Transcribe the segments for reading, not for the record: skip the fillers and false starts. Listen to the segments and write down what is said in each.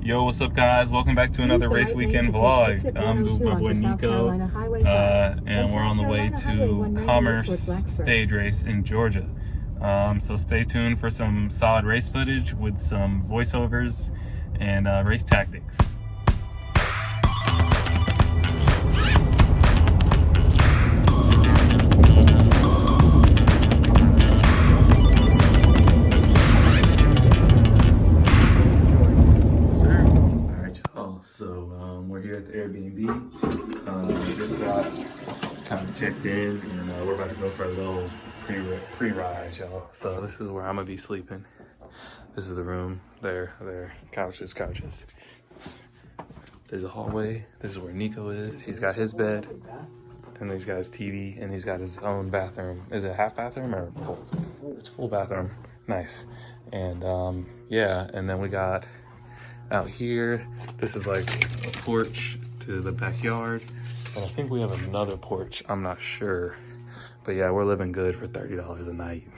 Yo, what's up, guys? Welcome back to another race weekend vlog. I'm with my boy Nico, and we're on the way to Commerce Stage Race in Georgia. So stay tuned for some solid race footage with some voiceovers and race tactics. So we're here at the Airbnb. Just got kind of checked in, and we're about to go for a little pre-ride, y'all. So this is where I'm gonna be sleeping. This is the room. There, couches. There's a hallway. This is where Nico is. He's got his bed, and he's got his TV, and he's got his own bathroom. Is it half bathroom or full? It's full bathroom. Nice. And yeah, and then we got out here, this is like a porch to the backyard. And I think we have another porch, I'm not sure. But yeah, we're living good for $30 a night.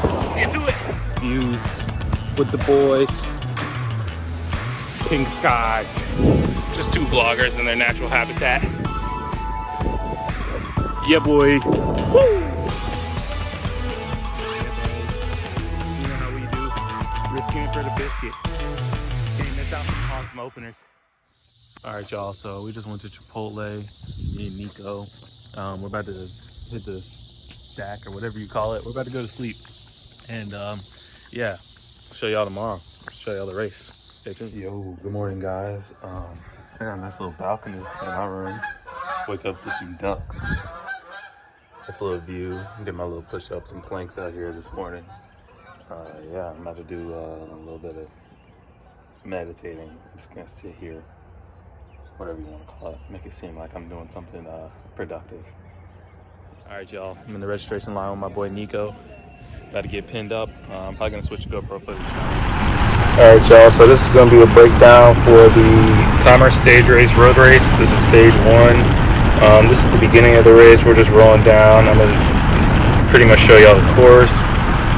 Let's get to it. Views with the boys. Pink skies. Just two vloggers in their natural habitat. Yeah, boy. Woo! You know how we do. Risking it for the biscuit. Can't miss out on some openers. All right, y'all. So we just went to Chipotle. Me and Nico. We're about to hit the stack or whatever you call it. We're about to go to sleep. And yeah, show y'all tomorrow. Show y'all the race. Stay tuned. Yo, good morning, guys. I got a nice little balcony in my room. Wake up to some ducks. That's a little view. Did my little push-ups and planks out here this morning. Yeah, I'm about to do a little bit of meditating. I'm just gonna sit here, whatever you want to call it. Make it seem like I'm doing something productive. All right, y'all. I'm in the registration line with my boy Nico. About to get pinned up. I'm probably gonna switch to GoPro footage. All right, y'all, so this is going to be a breakdown for the Commerce Stage Race Road Race. This is stage one. This is the beginning of the race. We're just rolling down. I'm going to pretty much show y'all the course.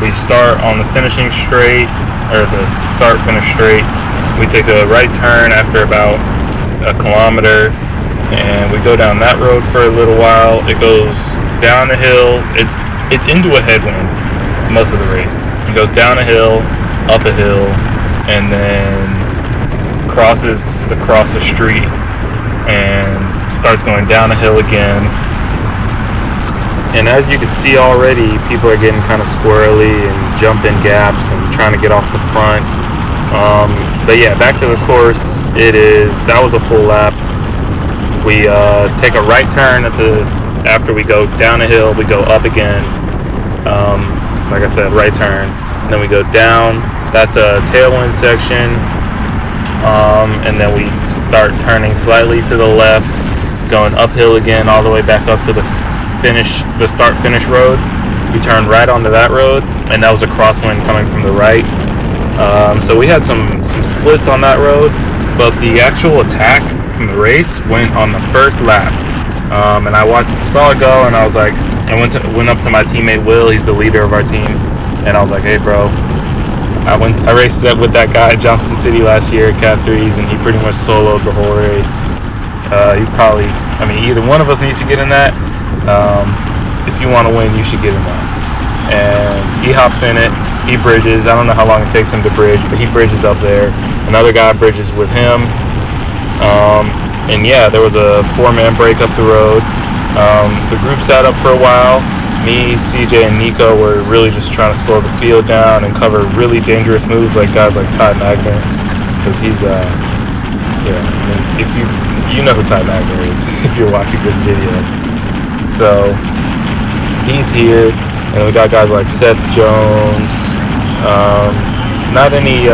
We start on the finishing straight, or the start-finish straight. We take a right turn after about a kilometer, and we go down that road for a little while. It goes down a hill. It's into a headwind most of the race. It goes down a hill, up a hill, and then crosses across the street and starts going down a hill again. And as you can see already, people are getting kind of squirrely and jumping gaps and trying to get off the front. But yeah, back to the course. That was a full lap. We take a right turn after we go down a hill. We go up again. Like I said, right turn. And then we go down. That's a tailwind section, and then we start turning slightly to the left, going uphill again all the way back up to the start-finish road. We turned right onto that road, and that was a crosswind coming from the right. So we had some splits on that road, but the actual attack from the race went on the first lap. And I saw it go, and I was like, I went up to my teammate Will. He's the leader of our team, and I was like, hey, bro. I raced with that guy at Johnson City last year at Cat 3s, and he pretty much soloed the whole race. Either one of us needs to get in that. If you want to win, you should get in that. And he hops in it. He bridges. I don't know how long it takes him to bridge, but he bridges up there. Another guy bridges with him. And yeah, there was a 4-man break up the road. The group sat up for a while. Me, CJ, and Nico were really just trying to slow the field down and cover really dangerous moves like guys like Ty Magner, because he's if you know who Ty Magner is if you're watching this video. So he's here, and we got guys like Seth Jones. Not any.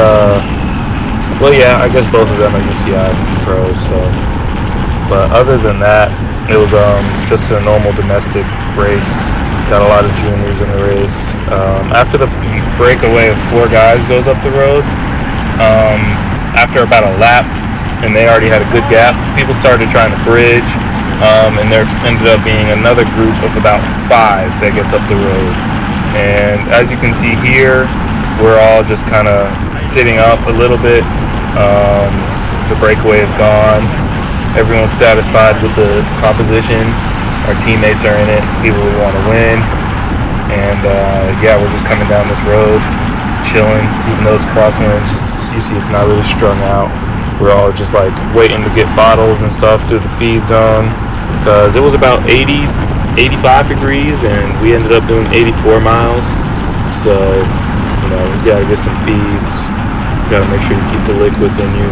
Well, yeah, I guess both of them are UCI pros. So, but other than that, it was just a normal domestic race. Got a lot of juniors in the race. After the breakaway of 4 guys goes up the road, after about a lap, and they already had a good gap, people started trying to bridge. And there ended up being another group of about 5 that gets up the road. And as you can see here, we're all just kind of sitting up a little bit. The breakaway is gone. Everyone's satisfied with the composition. Our teammates are in it. People who want to win. And yeah, we're just coming down this road, chilling, even though it's crosswinds. You see it's not really strung out. We're all just like waiting to get bottles and stuff through the feed zone, because it was about 85 degrees and we ended up doing 84 miles. So, you know, you gotta get some feeds. You gotta make sure you keep the liquids in you.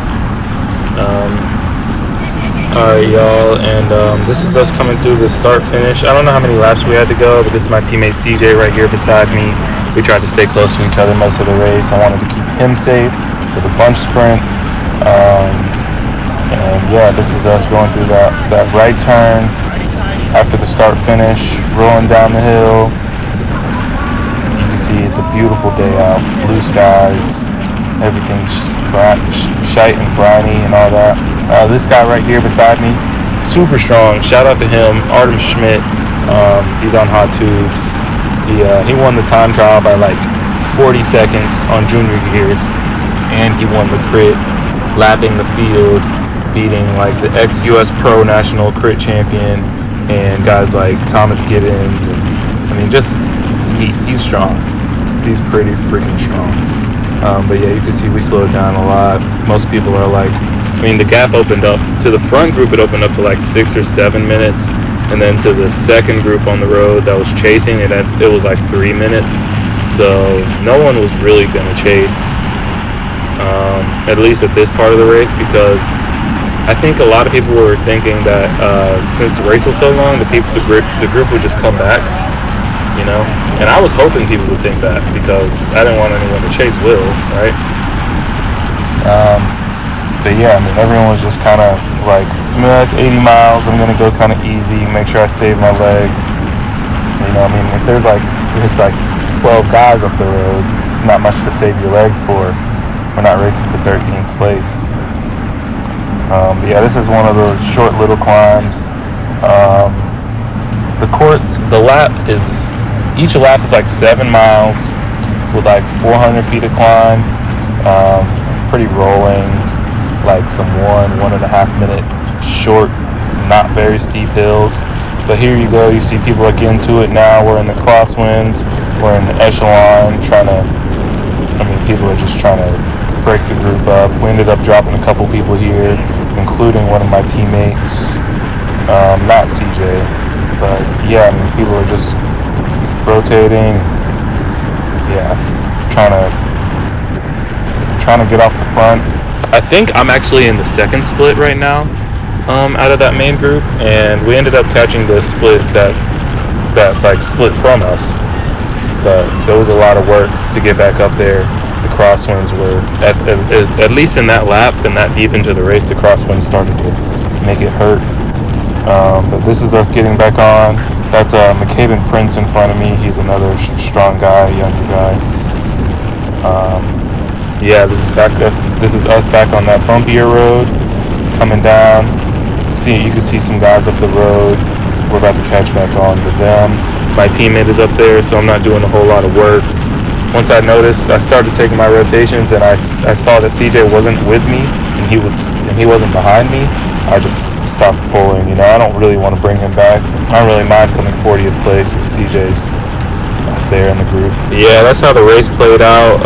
Alright, y'all, and this is us coming through the start finish. I don't know how many laps we had to go, but this is my teammate CJ right here beside me. We tried to stay close to each other most of the race. I wanted to keep him safe with a bunch sprint. And yeah, this is us going through that right turn after the start finish, rolling down the hill. You can see it's a beautiful day out, blue skies, everything's shite and briny and all that. This guy right here beside me, super strong. Shout out to him, Artem Schmidt. He's on Hot Tubes. He won the time trial by like 40 seconds on junior years, and he won the crit, lapping the field, beating like the ex-US Pro National Crit Champion and guys like Thomas Gibbons. And I mean, just he's strong. He's pretty freaking strong. But yeah, you can see we slowed down a lot. Most people are like, I mean, the gap opened up to the front group. It opened up to like 6 or 7 minutes, and then to the second group on the road that was chasing it, it was like 3 minutes. So no one was really gonna chase, at least at this part of the race, because I think a lot of people were thinking that since the race was so long, the group would just come back, you know. And I was hoping people would think that, because I didn't want anyone to chase Will, right? But yeah, I mean, everyone was just kind of like, it's 80 miles. I'm gonna go kind of easy, make sure I save my legs. You know, I mean, if there's like 12 guys up the road, it's not much to save your legs for. We're not racing for 13th place. But yeah, this is one of those short little climbs. Each lap is like 7 miles with like 400 feet of climb. Pretty rolling, like some 1.5 minute short, not very steep hills. But here you go, you see people are getting to it now. We're in the crosswinds, we're in the echelon, people are just trying to break the group up. We ended up dropping a couple people here, including one of my teammates, not CJ, but yeah, I mean, people are just rotating, yeah, trying to get off the front. I think I'm actually in the second split right now, out of that main group, and we ended up catching the split that like split from us. But there was a lot of work to get back up there. The crosswinds were at least in that lap and that deep into the race, the crosswinds started to make it hurt. But this is us getting back on. That's McCabe Prince in front of me. He's another strong guy, younger guy. Yeah, this is us back on that bumpier road, coming down. You can see some guys up the road. We're about to catch back on with them. My teammate is up there, so I'm not doing a whole lot of work. Once I started taking my rotations, and I saw that CJ wasn't with me, and he wasn't behind me, I just stopped pulling. You know, I don't really want to bring him back. I don't really mind coming 40th place if CJ's up there in the group. Yeah, that's how the race played out.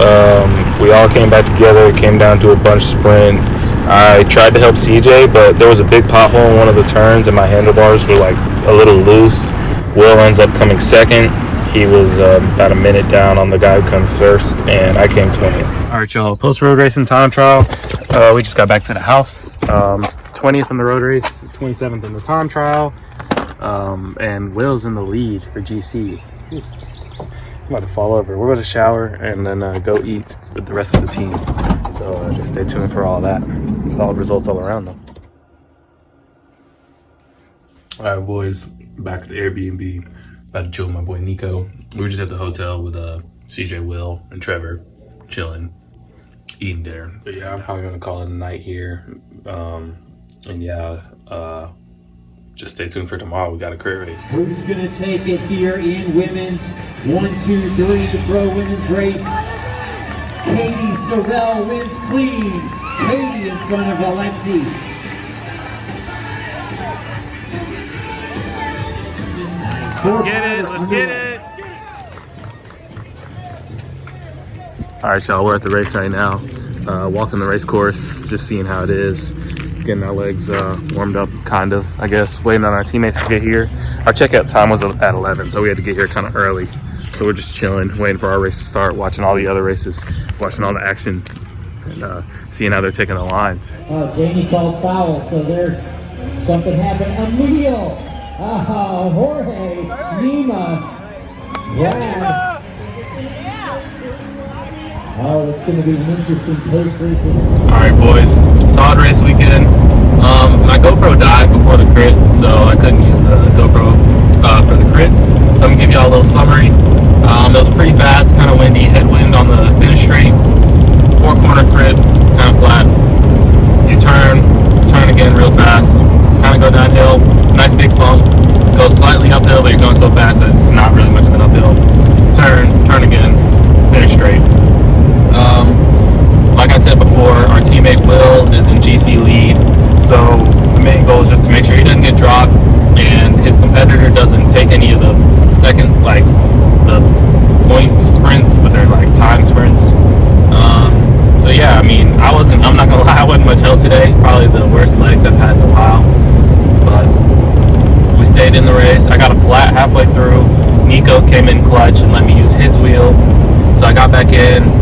We all came back together. It came down to a bunch sprint. I tried to help CJ, but there was a big pothole in one of the turns, and my handlebars were like a little loose. Will ends up coming second. He was about a minute down on the guy who comes first, and I came 20th. All right, y'all. Post-road racing time trial. We just got back to the house. 20th in the road race, 27th in the time trial, and Will's in the lead for GC. I'm about to fall over. We're going to shower and then go eat with the rest of the team. So just stay tuned for all that. Solid results all around, though. All right, boys. Back at the Airbnb. About to chill with my boy Nico. We were just at the hotel with CJ, Will, and Trevor, chilling, eating dinner. But yeah, I'm probably going to call it a night here. And yeah, just stay tuned for tomorrow. We got a crit race. Who's gonna take it here in women's 1, 2, 3, the pro women's race? Katie Sorrell wins clean. Katie in front of Alexi. Let's get it, let's get it. All right, y'all, we're at the race right now. Walking the race course, just seeing how it is. Getting our legs warmed up, kind of, I guess. Waiting on our teammates to get here. Our checkout time was at 11, so we had to get here kind of early. So we're just chilling, waiting for our race to start, watching all the other races, watching all the action, and seeing how they're taking the lines. Jamie called foul, so there, something happened. Emilio, Jorge, Nima, Brad. Oh, it's going to be an interesting post race. All right, boys, solid race weekend. My GoPro died before the crit, so I couldn't use the GoPro for the crit. So I'm gonna give y'all a little summary. It was pretty fast, kind of windy, headwind on the finish straight, 4-corner crit, kind of flat. You turn again real fast, kind of go downhill, nice big bump, go slightly uphill, but you're going so fast that it's not really much of an uphill. Turn again, finish straight. Like I said before, our teammate Will is in GC lead, so the main goal is just to make sure he doesn't get dropped and his competitor doesn't take any of the second, like the points sprints, but they're like time sprints. So yeah, I mean, I'm not gonna lie, I wasn't much help today. Probably the worst legs I've had in a while, but we stayed in the race. I got a flat halfway through. Nico came in clutch and let me use his wheel, so I got back in.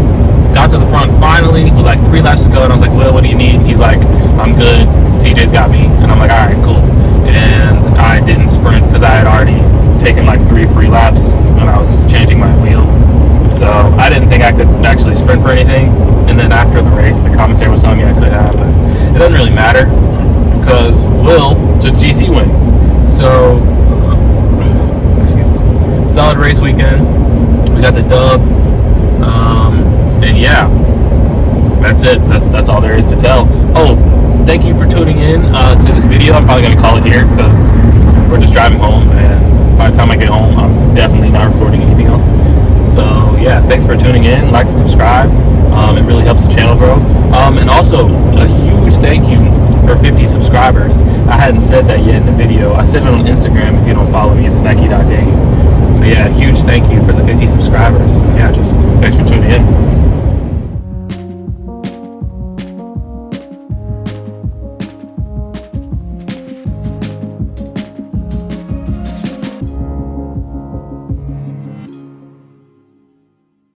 Got to the front finally with like 3 laps to go, and I was like, Will, what do you need? He's like, I'm good, CJ's got me. And I'm like, all right, cool. And I didn't sprint because I had already taken like 3 free laps when I was changing my wheel. So I didn't think I could actually sprint for anything. And then after the race, the commentator was telling me I could have, but it doesn't really matter because Will took GC win. So, excuse me. Solid race weekend. We got the dub. And yeah, that's it. That's all there is to tell. Oh, thank you for tuning in to this video. I'm probably gonna call it here because we're just driving home, and by the time I get home, I'm definitely not recording anything else. So yeah, thanks for tuning in. Like and subscribe. It really helps the channel grow. And also a huge thank you for 50 subscribers. I hadn't said that yet in the video. I said it on Instagram. If you don't follow me, it's Nike.Dave. But yeah, huge thank you for the 50 subscribers. Yeah, just thanks for tuning in.